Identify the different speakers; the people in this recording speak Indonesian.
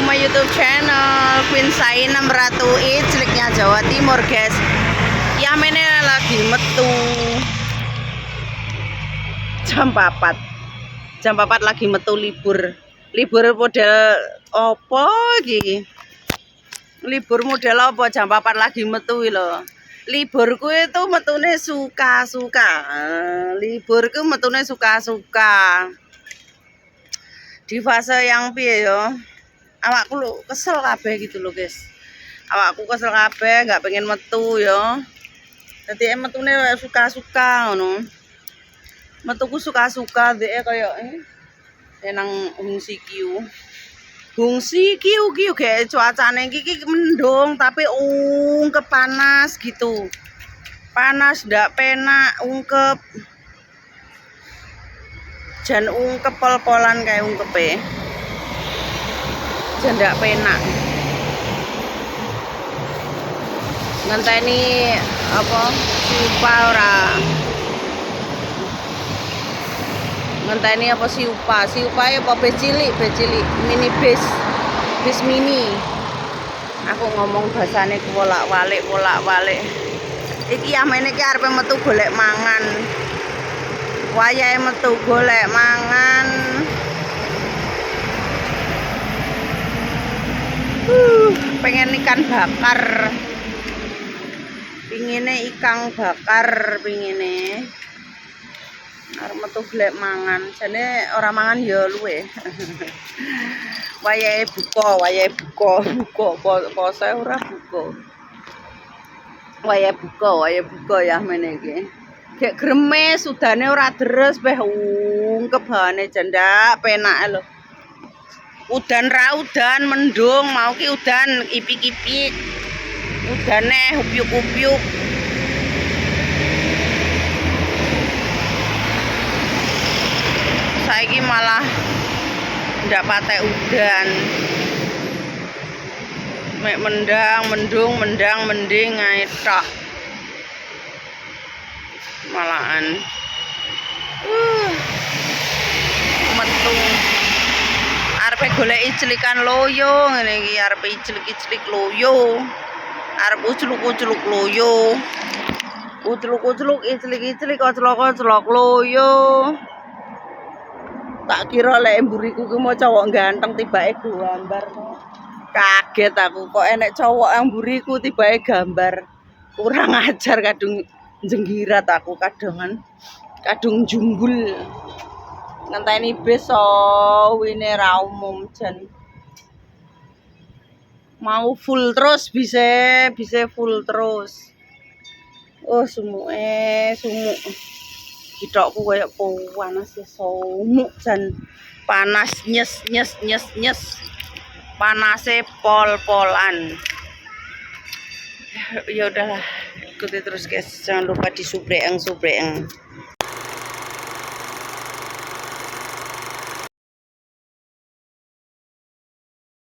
Speaker 1: my YouTube channel Queen Sainam Ratu Icliknya Jawa Timur, guys. Ya mene lagi metu jam 4 lagi metu libur model opo iki? Libur model apa jam 4 lagi metu lho. Liburku itu metune suka-suka. Liburku metune suka-suka. Di fase yang piye yo? Awakku lu kesel kabeh gitu loh, guys. Awakku kesel kabeh, nggak pengen metu yo. Dadi metune suka-suka ngono. Metuku suka-suka dhek kaya nang Hungsi Kiu. Hungsi Kiu kayak cuacane iki mendung tapi ungkep panas gitu. Panas ndak penak, ungkep. Jan ungkep pol-polan kayak ungkepe. Jan ndak penak. Ngenteni apa? Siupa ora. Ngenteni apa siupa? Siupa apa bis cilik, mini bis mini. Aku ngomong bahasane bolak-balik. Iki amene iki arepe metu golek mangan. Wayahe metu golek mangan. Pengen ikan bakar. Pingine ikan bakar pingine. Arep metu golek mangan. Jane ora mangan ya luwe. Wayahe buka. Poso ora buka. Wayahe buka ya mene iki. Gek gremes udane ora deres beh ungkep hane jendak penak lho. Udan ra udan mendung mau ki udan ipik-ipik. Udane upyuk-upyuk. Saiki malah ndak patek udan. Mek mendung, mending ae tok. Malahan metu arepe golek iclikan loyo ngene iki, arepe iclik loyo, arep ucluk loyo, ucluk iclik koclok loyo. Tak kira lek mburiku ku mau cowok ganteng tibake gambar. Kaget aku kok enek cowok yang mburiku tibake gambar. Kurang ajar kadung jenggirat aku kadung jumbul. Ngenteni bis wine ra umum jan. Mau full terus bisa full terus. Oh sumuk. Hidokku kayak panas ya sumuk jan. Panas nyes. Panase pol-polan. Ya udahlah, ikuti terus guys, jangan lupa di subreng.